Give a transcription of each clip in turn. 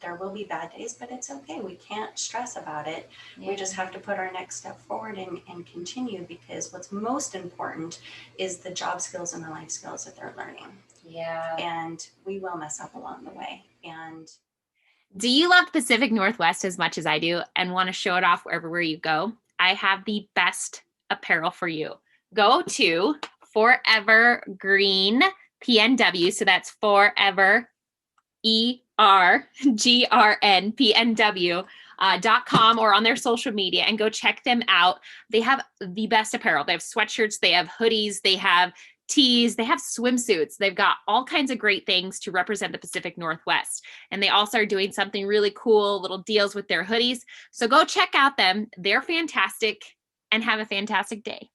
there will be bad days, but it's okay. We can't stress about it. We just have to put our next step forward and continue, because what's most important is the job skills and the life skills that they're learning. Yeah. And we will mess up along the way. And do you love the Pacific Northwest as much as I do and want to show it off everywhere you go? I have the best apparel for you. Go to Forever Green PNW. So that's Forever ERGRNPNW.com or on their social media, and go check them out. They have the best apparel. They have sweatshirts, they have hoodies, they have tees, they have swimsuits. They've got all kinds of great things to represent the Pacific Northwest. And they also are doing something really cool, little deals with their hoodies. So go check out them. They're fantastic, and have a fantastic day.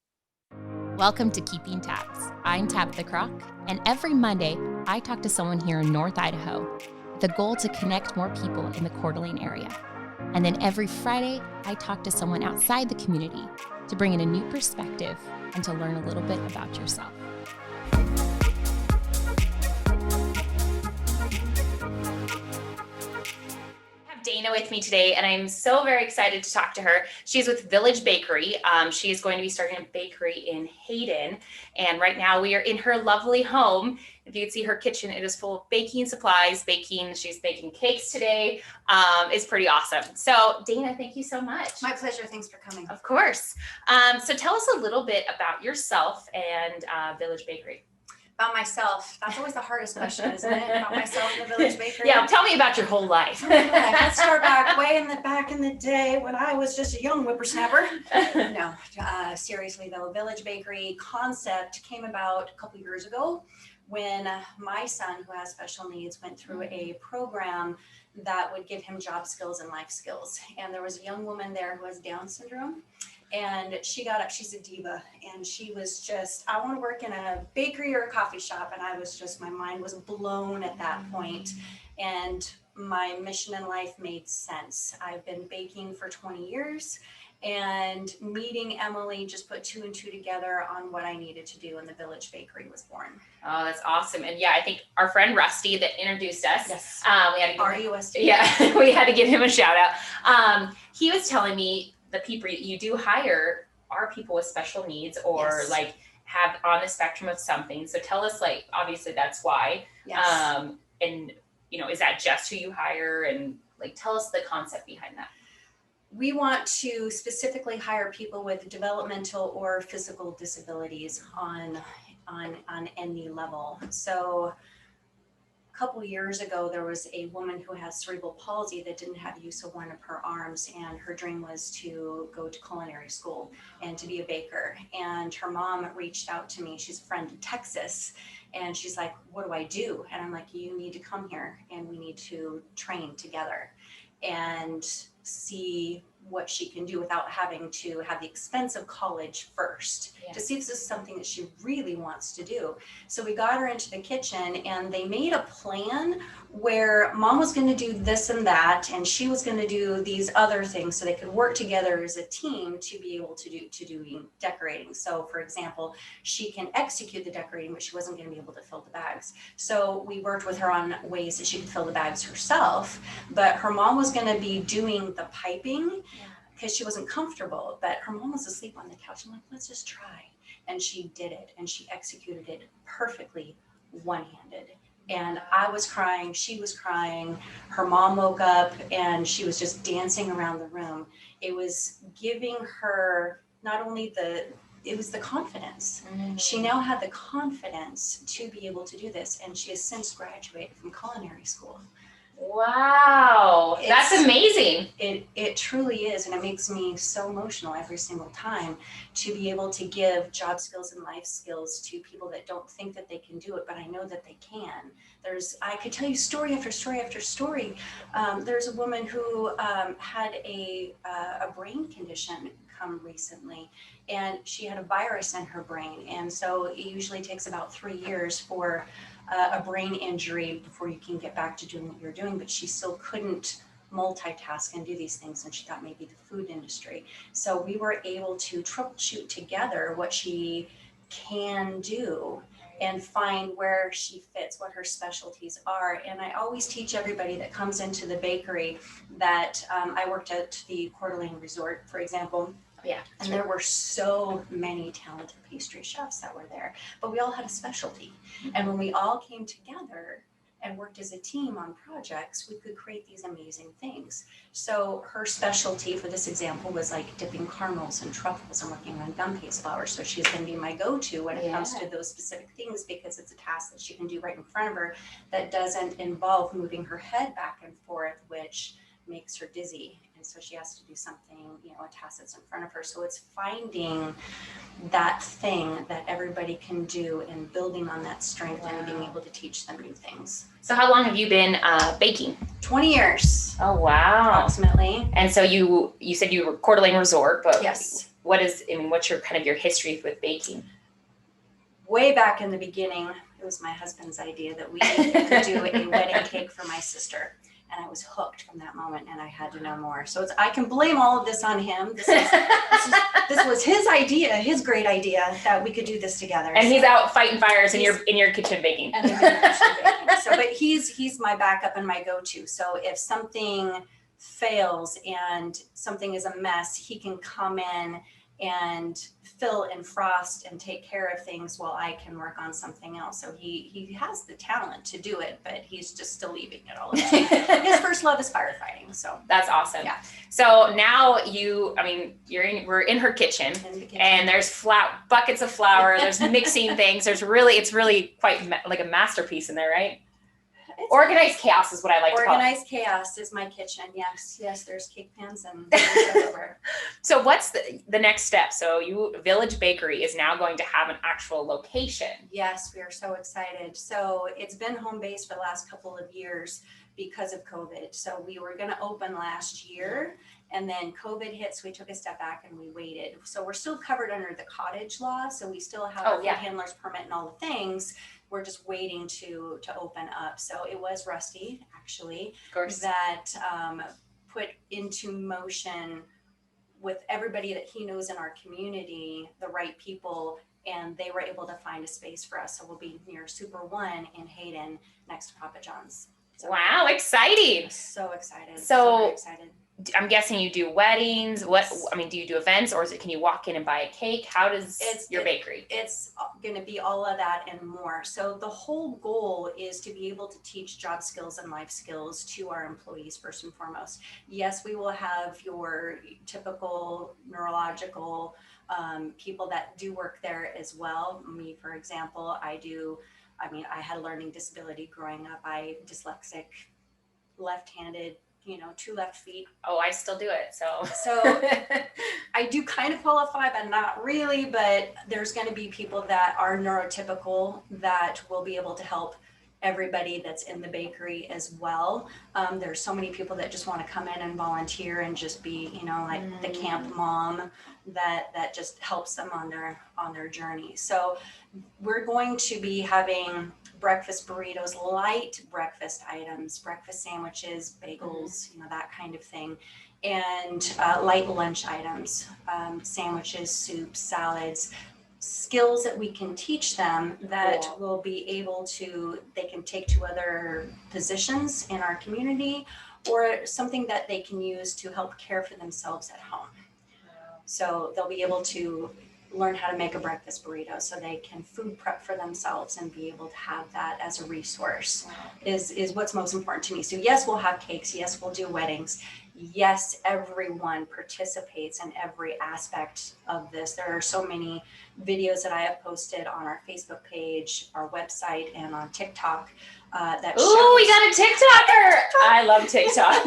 Welcome to Keeping Tabs. I'm Tabitha Crock, and every Monday I talk to someone here in North Idaho with the goal to connect more people in the Coeur d'Alene area. And then every Friday I talk to someone outside the community to bring in a new perspective and to learn a little bit about yourself. Dana with me today, and I'm so very excited to talk to her. She's with Village Bakery. She is going to be starting a bakery in Hayden, and right now we are in her lovely home. If you can see her kitchen, it is full of baking supplies, she's baking cakes today. It's pretty awesome. So Dana, thank you so much. my pleasure. Thanks for coming. Of course. So tell us a little bit about yourself and Village Bakery. About myself. That's always the hardest question, isn't it? About myself and the Village Bakery. Yeah, tell me about your whole life. Let's start back in the day when I was just a young whippersnapper. No, seriously though, Village Bakery concept came about a couple years ago when my son, who has special needs, went through a program that would give him job skills and life skills. And there was a young woman there who has Down syndrome. And she got up, she's a diva, and she was just, I want to work in a bakery or a coffee shop. And I was just, my mind was blown at that point. And my mission in life made sense. I've been baking for 20 years, and meeting Emily just put two and two together on what I needed to do, and the Village Bakery was born. Oh, that's awesome. And yeah, I think our friend Rusty that introduced us, Yes. we had to give R-U-S-T. Yeah, we had to give him a shout out. He was telling me the people you do hire are people with special needs or Yes. like have on the spectrum of something. So tell us, like, obviously that's why. Yes. And you know, is that just who you hire? And like, tell us the concept behind that. We want to specifically hire people with developmental or physical disabilities on any level. So a couple years ago, there was a woman who has cerebral palsy that didn't have use of one of her arms, and her dream was to go to culinary school and to be a baker. And her mom reached out to me. She's a friend in Texas, and she's like, what do I do? And I'm like, you need to come here, and we need to train together and see what she can do without having to have the expense of college first, to see if this is something that she really wants to do. So we got her into the kitchen, and they made a plan where mom was going to do this and that, and she was going to do these other things, so they could work together as a team to be able to do decorating. So for example, she can execute the decorating, but she wasn't going to be able to fill the bags. So we worked with her on ways that she could fill the bags herself, but her mom was going to be doing the piping because she wasn't comfortable, but her mom was asleep on the couch. I'm like, let's just try. And she did it, and she executed it perfectly, one-handed. And I was crying, she was crying, her mom woke up, and she was just dancing around the room. It was giving her not only it was the confidence. Mm-hmm. She now had the confidence to be able to do this, and she has since graduated from culinary school. Wow, that's amazing. It truly is, and it makes me so emotional every single time to be able to give job skills and life skills to people that don't think that they can do it, but I know that they can. I could tell you story after story after story. There's a woman who had a brain condition come recently, and she had a virus in her brain, and so it usually takes about 3 years for a brain injury before you can get back to doing what you're doing, but she still couldn't multitask and do these things, and she thought maybe the food industry. So we were able to troubleshoot together what she can do and find where she fits, what her specialties are. And I always teach everybody that comes into the bakery that I worked at the Coeur d'Alene Resort, for example. Yeah. And there were so many talented pastry chefs that were there, but we all had a specialty. And when we all came together and worked as a team on projects, we could create these amazing things. So her specialty for this example was like dipping caramels and truffles and working on gum paste flour. So she's going to be my go-to when it comes to those specific things, because it's a task that she can do right in front of her that doesn't involve moving her head back and forth, which makes her dizzy. And so she has to do something, a task that's in front of her. So it's finding that thing that everybody can do and building on that strength and being able to teach them new things. So how long have you been baking? 20 years. Oh, wow. Approximately. And so you said you were Coeur d'Alene Resort, but yes. What's your kind of your history with baking? Way back in the beginning, it was my husband's idea that we could do a wedding cake for my sister. And I was hooked from that moment, and I had to know more. So I can blame all of this on him. This was his idea, his great idea, that we could do this together. And he's out fighting fires in your kitchen baking. And but he's my backup and my go-to. So if something fails and something is a mess, he can come in and fill and frost and take care of things while I can work on something else. So he has the talent to do it, but he's just still leaving it all. His first love is firefighting. So that's awesome. Yeah. So now we're in her kitchen, and there's buckets of flour. There's mixing things. It's really quite like a masterpiece in there, right? Organized chaos is what I like to call it. Organized chaos is my kitchen. Yes, there's cake pans and everywhere. So what's the next step? So Village Bakery is now going to have an actual location. Yes, we are so excited. So it's been home based for the last couple of years because of COVID. So we were going to open last year, and then COVID hit, so we took a step back and we waited. So we're still covered under the cottage law. So we still have our food handler's permit and all the things. We're just waiting to open up. So it was Rusty, actually, of course, that put into motion with everybody that he knows in our community, the right people, and they were able to find a space for us. So we'll be near Super One in Hayden, next to Papa John's. So wow, exciting! So excited. So very excited. I'm guessing you do weddings. Do you do events, or can you walk in and buy a cake? How does your bakery? It's going to be all of that and more. So the whole goal is to be able to teach job skills and life skills to our employees first and foremost. Yes, we will have your typical neurological people that do work there as well. Me, for example, I had a learning disability growing up. I'm dyslexic, left-handed, 2 left feet. Oh, I still do it. So I do kind of qualify, but not really. But there's going to be people that are neurotypical that will be able to help everybody that's in the bakery as well. There's so many people that just want to come in and volunteer and just be, like the camp mom that just helps them on their journey. So we're going to be having breakfast burritos, light breakfast items, breakfast sandwiches, bagels, that kind of thing, and light lunch items, sandwiches, soups, salads, skills that we can teach them that will be able they can take to other positions in our community, or something that they can use to help care for themselves at home. So they'll be able to learn how to make a breakfast burrito so they can food prep for themselves and be able to have that as a resource is what's most important to me. So yes, we'll have cakes. Yes, we'll do weddings. Yes, everyone participates in every aspect of this. There are so many videos that I have posted on our Facebook page, our website, and on TikTok that Ooh, we got a TikToker. I love TikTok.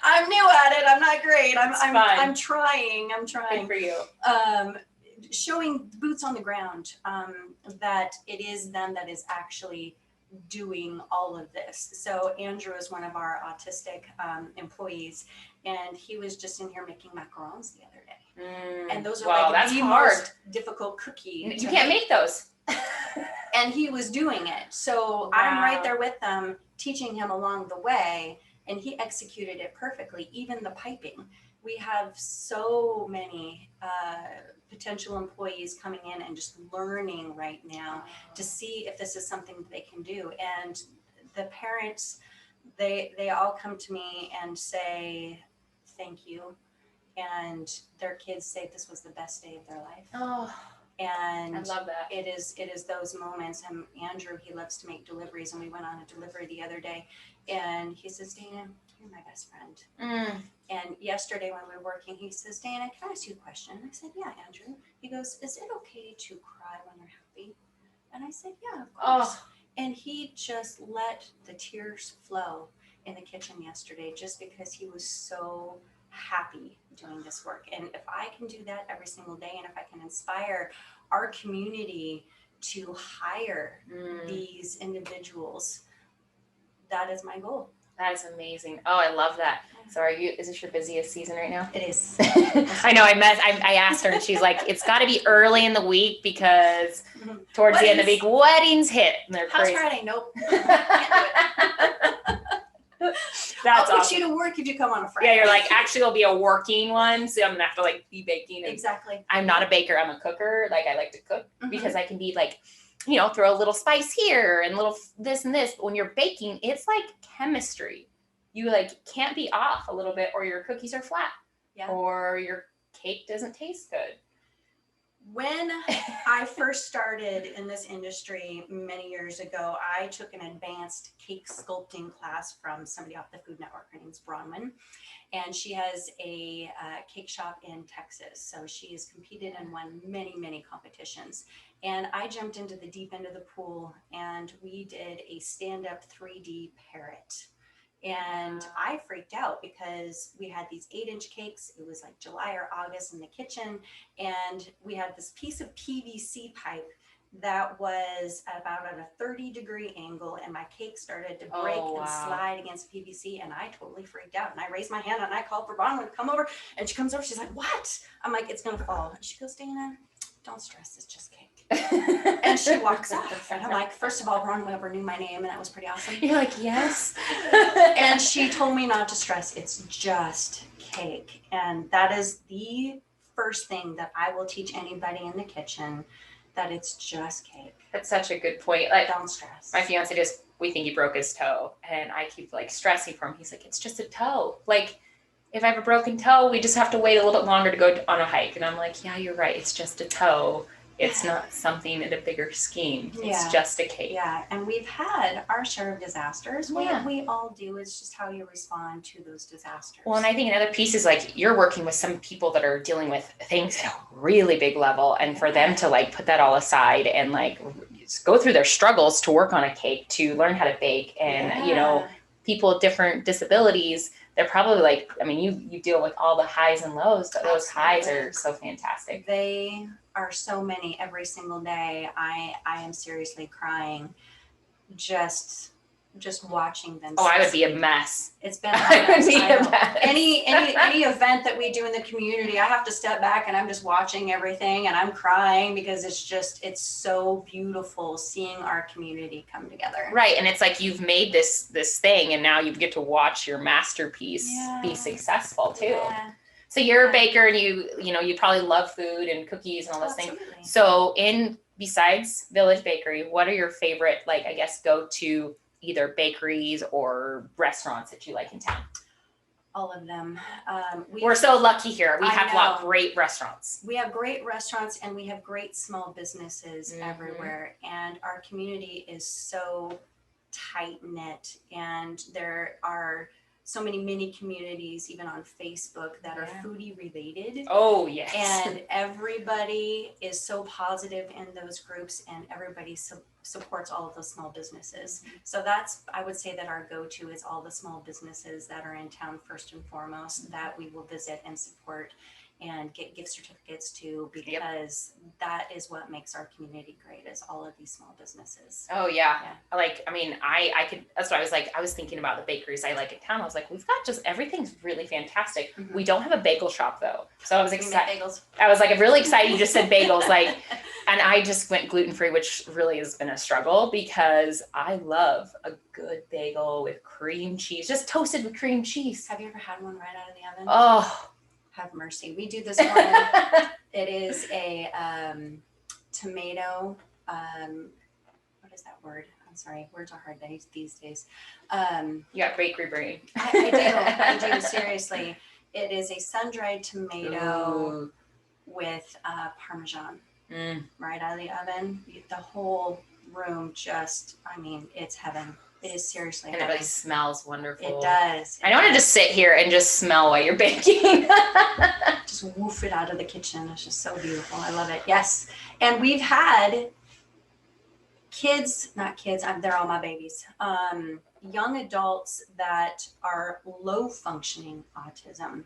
I'm new at it. I'm not great. I'm trying. Good for you. Showing boots on the ground, that it is them that is actually doing all of this. So Andrew is one of our autistic employees, and he was just in here making macarons the other day. And those are the most difficult cookie. You can't make those. And he was doing it. So I'm right there with them, teaching him along the way and he executed it perfectly, even the piping. We have so many potential employees coming in and just learning right now to see if this is something that they can do. And the parents, they all come to me and say thank you, and their kids say this was the best day of their life. Oh, And I love that. it is those moments. And Andrew, he loves to make deliveries, and we went on a delivery the other day, and he says, Dana, you're my best friend. And yesterday when we were working, he says, Dana, can I ask you a question? And I said, yeah, Andrew. He goes, is it okay to cry when you're happy? And I said, yeah, of course. Oh, And he just let the tears flow in the kitchen yesterday just because he was so happy doing this work. And if I can do that every single day, and if I can inspire our community to hire these individuals, that is my goal. that is amazing. Oh, I love that. So is this your busiest season right now? It is. I know. I asked her, and she's like, it's got to be early in the week because towards the end of the week, weddings hit. And they're How's crazy. Friday? Nope. I'll put you to work if you come on a Friday. Yeah, you're like, actually, it'll be a working one, so I'm gonna have to like be baking. Exactly. I'm not a baker. I'm a cooker. Like I like to cook because I can be like, throw a little spice here and little this and this. But when you're baking, it's like chemistry. You like can't be off a little bit, or your cookies are flat, or your cake doesn't taste good. When I first started in this industry many years ago, I took an advanced cake sculpting class from somebody off the Food Network. Her name's Bronwyn, and she has a cake shop in Texas. So she has competed and won many, many competitions. And I jumped into the deep end of the pool, and we did a stand-up 3D parrot. And I freaked out because we had these 8-inch cakes. It was like July or August in the kitchen. And we had this piece of PVC pipe that was about at a 30-degree angle. And my cake started to break and slide against PVC. And I totally freaked out. And I raised my hand and I called for Bronwyn to come over. And she comes over. She's like, what? I'm like, it's going to fall. And she goes, Dana, don't stress. It's just cake. And she walks off. And I'm like, first of all, Ron Weber knew my name, and that was pretty awesome. You're like, yes. And she told me not to stress. It's just cake. And that is the first thing that I will teach anybody in the kitchen, that it's just cake. That's such a good point. Like, don't stress. My fiance we think he broke his toe, and I keep like stressing for him. He's like, it's just a toe. Like, if I have a broken toe, we just have to wait a little bit longer to go on a hike. And I'm like, yeah, you're right. It's just a toe. It's not something in a bigger scheme. It's just a cake. Yeah, and we've had our share of disasters. Yeah. We all do. It's just how you respond to those disasters. Well, and I think another piece is like you're working with some people that are dealing with things at a really big level, and for them to like put that all aside and like go through their struggles to work on a cake, to learn how to bake, and people with different disabilities, they're probably like, I mean, you deal with all the highs and lows, but those highs are so fantastic. They are so many every single day. I am seriously crying just watching them. Oh, I would be a mess. It's been a mess. Any event that we do in the community, I have to step back and I'm just watching everything and I'm crying because it's so beautiful seeing our community come together. Right. And it's like you've made this thing, and now you get to watch your masterpiece be successful too. Yeah. So you're a baker, and you probably love food and cookies and all those things. So besides Village Bakery, what are your favorite, like, I guess, go-to either bakeries or restaurants that you like in town? All of them. We're so lucky here. We have a lot of great restaurants. We have great restaurants, and we have great small businesses everywhere. And our community is so tight-knit, and there are so many mini communities, even on Facebook, that are foodie related. Oh, yes. And everybody is so positive in those groups, and everybody supports all of those small businesses. So I would say that our go-to is all the small businesses that are in town first and foremost, that we will visit and support. and get gift certificates to, because that is what makes our community great, is all of these small businesses. Oh yeah. Like, I mean, I could, that's what I was like, I was thinking about the bakeries I like in town. I was like, we've got just, everything's really fantastic. Mhm. We don't have a bagel shop though. So I was We make excited. bagels. I was like, I'm really excited you just said bagels. Like, and I just went gluten-free, which really has been a struggle because I love a good bagel with cream cheese, just toasted with cream cheese. Have you ever had one right out of the oven? Oh, have mercy. We do this one. It is a tomato, what is that word? I'm sorry, words are hard these days. You got bakery brain. I do, seriously. It is a sun-dried tomato Ooh. with Parmesan Mm. right out of the oven. The whole room just, I mean, it's heaven. It is seriously And heaven. it really smells wonderful. It does. I don't want to just sit here and just smell while you're baking. Just woof it out of the kitchen. It's just so beautiful. I love it. Yes. And we've had kids, not kids, they're all my babies, young adults that are low functioning autism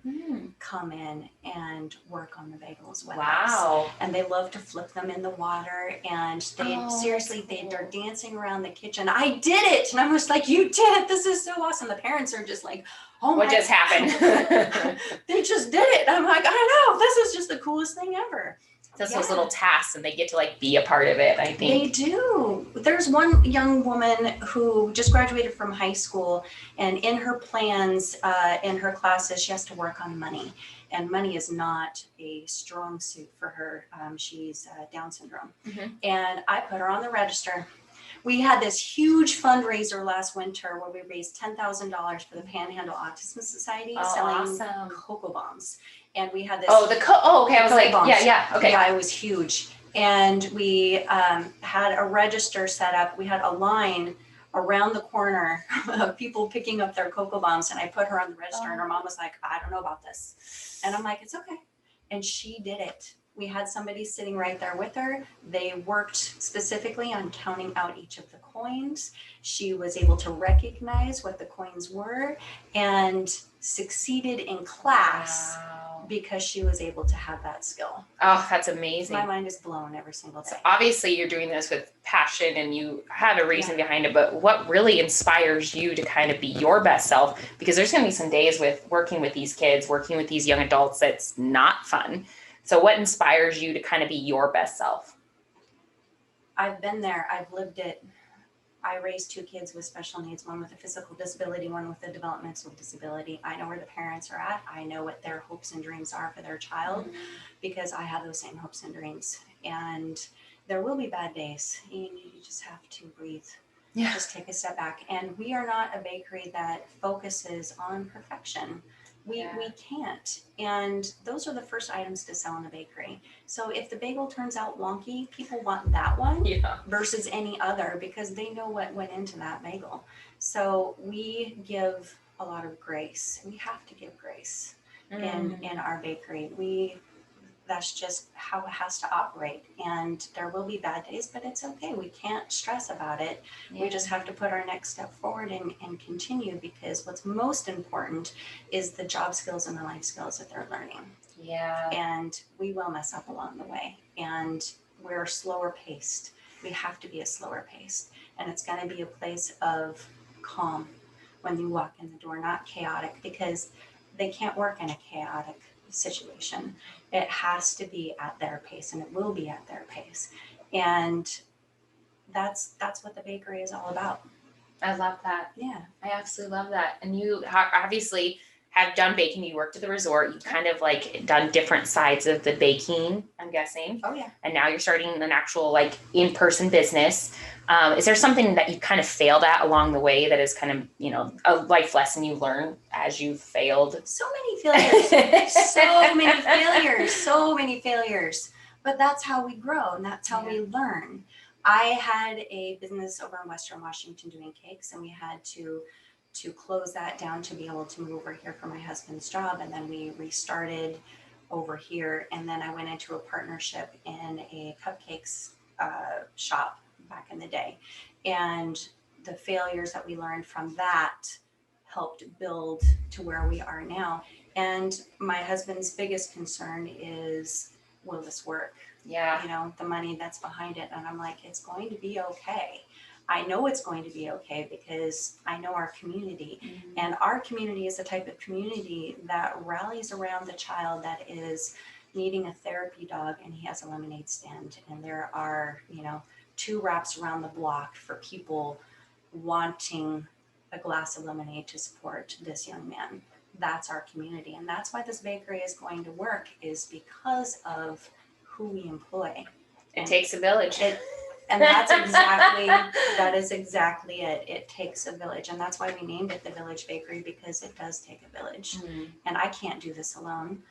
come in and work on the bagels with us. And they love to flip them in the water, and they seriously, they're dancing around the kitchen. I did it. And I was like, you did it. This is so awesome. The parents are just like, oh what my just happened? They just did it. I'm like, I know, this is just the coolest thing ever. Just those little tasks, and they get to like be a part of it, I think. They do. There's one young woman who just graduated from high school, and in her plans, in her classes, she has to work on money. And money is not a strong suit for her. She's Down syndrome. And I put her on the register. We had this huge fundraiser last winter where we raised $10,000 for the Panhandle Autism Society, selling cocoa bombs. And we had this. Okay. I was like, bombs. Yeah. Okay. Yeah, it was huge. And we had a register set up. We had a line around the corner of people picking up their cocoa bombs. And I put her on the register, and her mom was like, I don't know about this. And I'm like, it's okay. And she did it. We had somebody sitting right there with her. They worked specifically on counting out each of the coins. She was able to recognize what the coins were and succeeded in class because she was able to have that skill. Oh, that's amazing. My mind is blown every single day. So obviously you're doing this with passion and you had a reason behind it, but what really inspires you to kind of be your best self? Because there's going to be some days with working with these kids, working with these young adults, that's not fun. So what inspires you to kind of be your best self? I've been there. I've lived it. I raised two kids with special needs, one with a physical disability, one with a developmental disability. I know where the parents are at. I know what their hopes and dreams are for their child because I have those same hopes and dreams. And there will be bad days. You just have to breathe. Just take a step back. And we are not a bakery that focuses on perfection. We can't. And those are the first items to sell in the bakery. So if the bagel turns out wonky, people want that one versus any other because they know what went into that bagel. So we give a lot of grace. We have to give grace in our bakery. That's just how it has to operate. And there will be bad days, but it's okay. We can't stress about it. We just have to put our next step forward and continue, because what's most important is the job skills and the life skills that they're learning. And we will mess up along the way. And we're slower paced. We have to be a slower paced. And it's going to be a place of calm when you walk in the door, not chaotic, because they can't work in a chaotic situation. It has to be at their pace, and it will be at their pace. And that's what the bakery is all about. I love that. Yeah. I absolutely love that. And you obviously have done baking. You worked at the resort. You kind of like done different sides of the baking, I'm guessing. Oh yeah. And now you're starting an actual like in-person business. Is there something that you kind of failed at along the way that is kind of, a life lesson you learned as you failed? So many failures. So many failures. But that's how we grow, and that's how we learn. I had a business over in Western Washington doing cakes, and we had to close that down to be able to move over here for my husband's job. And then we restarted over here. And then I went into a partnership in a cupcakes shop back in the day. And the failures that we learned from that helped build to where we are now. And my husband's biggest concern is, will this work? Yeah. You know, the money that's behind it. And I'm like, it's going to be okay. I know it's going to be okay because I know our community. And our community is the type of community that rallies around the child that is needing a therapy dog and he has a lemonade stand. And there are, you know, 2 wraps around the block for people wanting a glass of lemonade to support this young man. That's our community. And that's why this bakery is going to work, is because of who we employ. It takes a village. And that is exactly it. It takes a village. And that's why we named it the Village Bakery, because it does take a village. And I can't do this alone.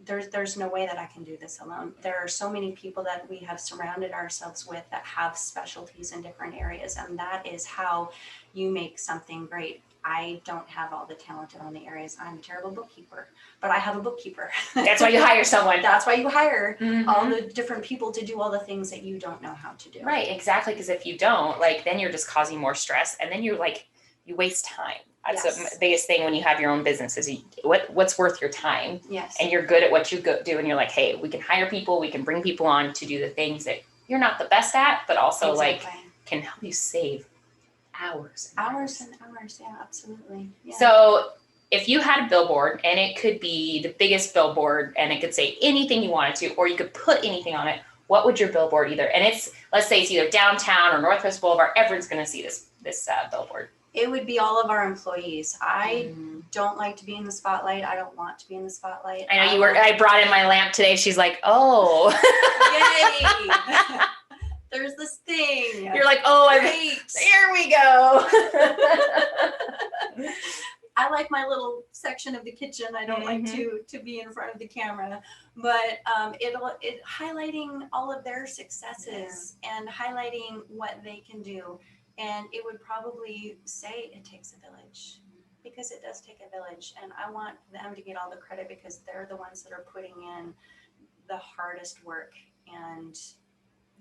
There's no way that I can do this alone. There are so many people that we have surrounded ourselves with that have specialties in different areas. And that is how you make something great. I don't have all the talent in all the areas. I'm a terrible bookkeeper, but I have a bookkeeper. That's why you hire someone. That's why you hire all the different people to do all the things that you don't know how to do. Right, exactly. Because if you don't, like, then you're just causing more stress, and then you're like, you waste time. That's the biggest thing when you have your own business is what's worth your time. Yes. And you're good at what you do, and you're like, hey, we can hire people, we can bring people on to do the things that you're not the best at, but also like can help you save hours. And hours. Yeah, absolutely. Yeah. So if you had a billboard, and it could be the biggest billboard, and it could say anything you wanted to, or you could put anything on it, what would your billboard either? And let's say it's either downtown or Northwest Boulevard. Everyone's going to see this billboard. It would be all of our employees. I don't like to be in the spotlight. I don't want to be in the spotlight. I know I brought in my lamp today. She's like, oh. Yay. There's this thing. You're like, oh, there we go. I like my little section of the kitchen. I don't like to be in front of the camera, but it highlighting all of their successes and highlighting what they can do. And it would probably say it takes a village, because it does take a village. And I want them to get all the credit because they're the ones that are putting in the hardest work, and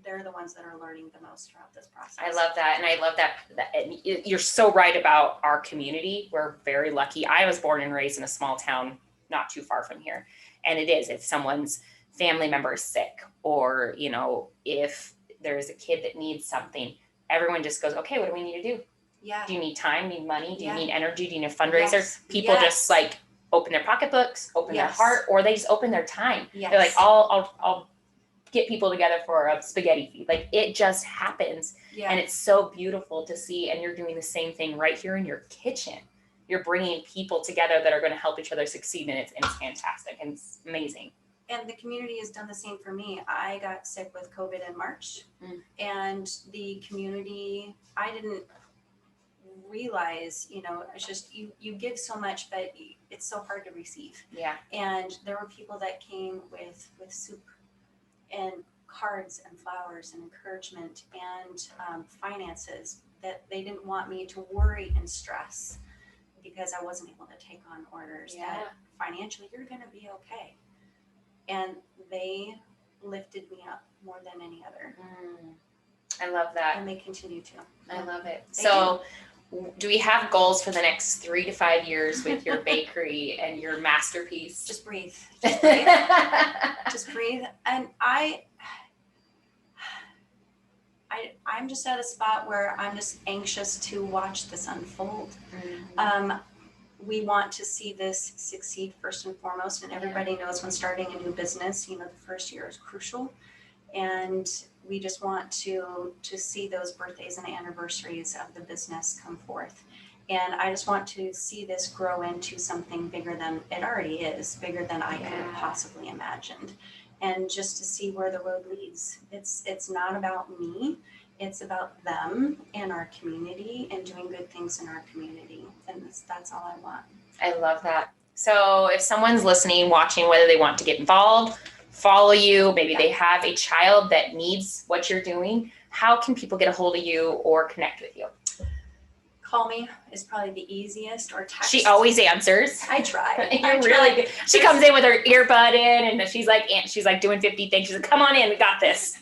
they're the ones that are learning the most throughout this process. I love that. And I love that you're so right about our community. We're very lucky. I was born and raised in a small town not too far from here. And if someone's family member is sick, or, you know, if there's a kid that needs something, everyone just goes, okay, what do we need to do? Yeah. Do you need time? Need money? Do you need energy? Do you need a fundraiser? Yes. People just like open their pocketbooks, open their heart, or they just open their time. They're like, I'll get people together for a spaghetti feed. Like, it just happens. And it's so beautiful to see. And you're doing the same thing right here in your kitchen. You're bringing people together that are going to help each other succeed. And it's fantastic. And it's amazing. And the community has done the same for me. I got sick with COVID in March, and the community, I didn't realize, you know, it's just, you give so much, but it's so hard to receive. Yeah. And there were people that came with soup and cards and flowers and encouragement and finances, that they didn't want me to worry and stress because I wasn't able to take on orders. That financially you're going to be okay. And they lifted me up more than any other. I love that. And they continue to. I love it. So do we have goals for the next 3 to 5 years with your bakery and your masterpiece? Just breathe. Just breathe. Just breathe. And I'm just at a spot where I'm just anxious to watch this unfold. We want to see this succeed first and foremost, and everybody knows when starting a new business, you know, the first year is crucial, and we just want to see those birthdays and anniversaries of the business come forth. And I just want to see this grow into something bigger than it already is, bigger than I could have possibly imagined, and just to see where the road leads. It's not about me. It's about them and our community and doing good things in our community. And that's all I want. I love that. So if someone's listening, watching, whether they want to get involved, follow you, maybe they have a child that needs what you're doing, how can people get a hold of you or connect with you? Call me is probably the easiest, or text. She always answers. I try. You're really good. She comes in with her earbud in, and she's like doing 50 things. She's like, come on in, we got this.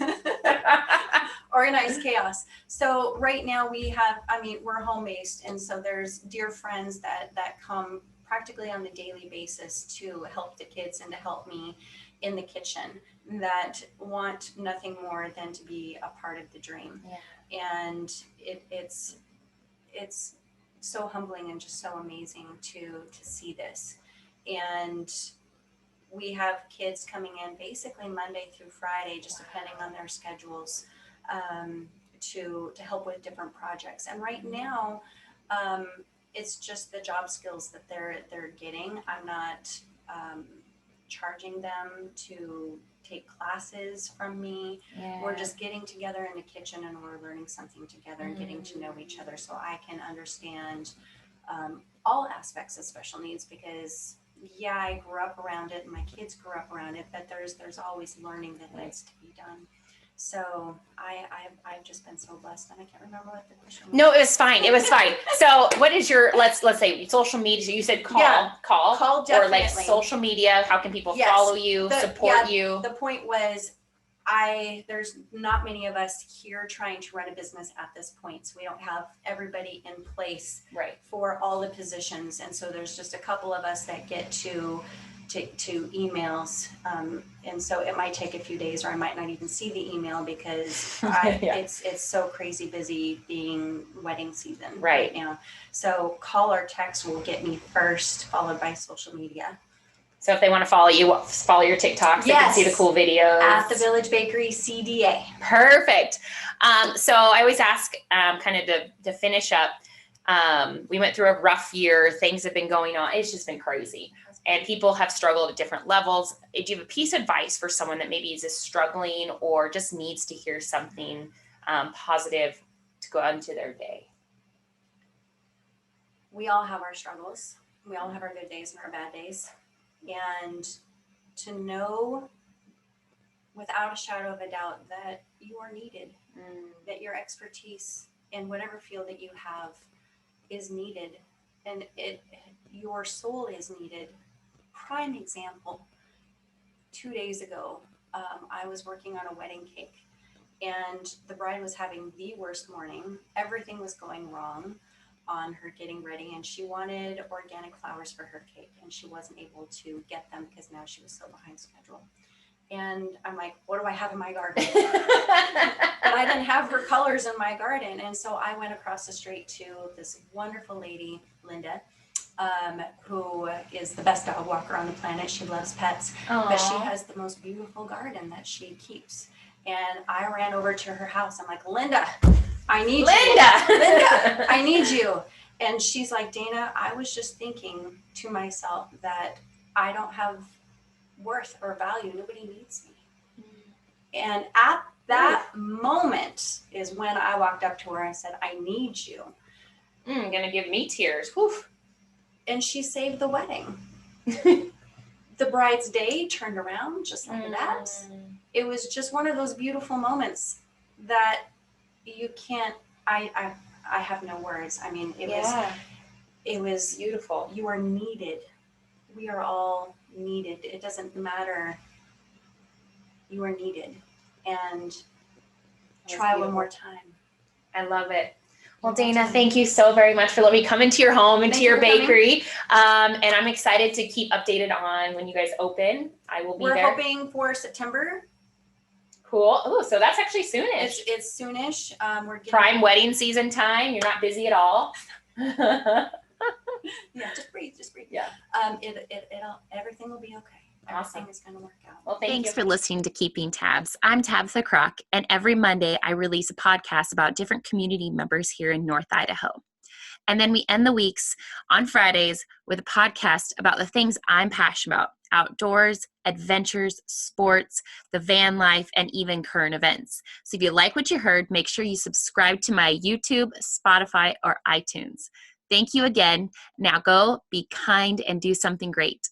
Organized chaos. So right now we're home-based, and so there's dear friends that come practically on the daily basis to help the kids and to help me in the kitchen, that want nothing more than to be a part of the dream. And it's so humbling and just so amazing to see this. And we have kids coming in basically Monday through Friday, just depending on their schedules, to help with different projects. And right now, it's just the job skills that they're getting. I'm not charging them to take classes from me. We're just getting together in the kitchen and we're learning something together and getting to know each other, so I can understand all aspects of special needs, because I grew up around it and my kids grew up around it, but there's always learning that needs to be done. So I've just been so blessed, and I can't remember what the question was. No, it was fine. It was fine. So what is your, let's say social media. So you said call definitely. Or like social media. How can people follow you, support you? The point was, there's not many of us here trying to run a business at this point. So we don't have everybody in place for all the positions. And so there's just a couple of us that get to emails. And so it might take a few days, or I might not even see the email, because it's so crazy busy being wedding season right now. So call or text will get me first, followed by social media. So if they want to follow you, follow your TikToks, they can see the cool videos. At the Village Bakery CDA. Perfect. So I always ask, kind of to finish up, we went through a rough year. Things have been going on. It's just been crazy. And people have struggled at different levels. Do you have a piece of advice for someone that maybe is just struggling or just needs to hear something positive to go into their day? We all have our struggles. We all have our good days and our bad days. And to know without a shadow of a doubt that you are needed, that your expertise in whatever field that you have is needed, and your soul is needed. Prime example, 2 days ago, I was working on a wedding cake, and the bride was having the worst morning. Everything was going wrong on her getting ready, and she wanted organic flowers for her cake, and she wasn't able to get them because now she was so behind schedule. And I'm like, what do I have in my garden? But I didn't have her colors in my garden. And so I went across the street to this wonderful lady, Linda, who is the best dog walker on the planet. She loves pets. But she has the most beautiful garden that she keeps. And I ran over to her house. I'm like, Linda, I need you. Linda, I need you. And she's like, Dana, I was just thinking to myself that I don't have worth or value. Nobody needs me. And at that moment is when I walked up to her and said, I need you. Gonna give me tears. Whew. And she saved the wedding. The bride's day turned around just like that. It was just one of those beautiful moments that you can't, I have no words. I mean, it was beautiful. You are needed. We are all needed. It doesn't matter. You are needed. And try one more time. I love it. Well, Dana, thank you so very much for letting me come into your home, into your bakery. And I'm excited to keep updated on when you guys open. I will be there. We're hoping for September. Cool. Oh, so that's actually soonish. It's soonish. We're getting prime wedding season time. You're not busy at all. Yeah, just breathe. Yeah. Everything will be okay. Awesome. Everything is going to work out. Well, thanks for listening to Keeping Tabs. I'm Tabitha Kroc, and every Monday I release a podcast about different community members here in North Idaho. And then we end the weeks on Fridays with a podcast about the things I'm passionate about: outdoors, adventures, sports, the van life, and even current events. So if you like what you heard, make sure you subscribe to my YouTube, Spotify, or iTunes. Thank you again. Now go be kind and do something great.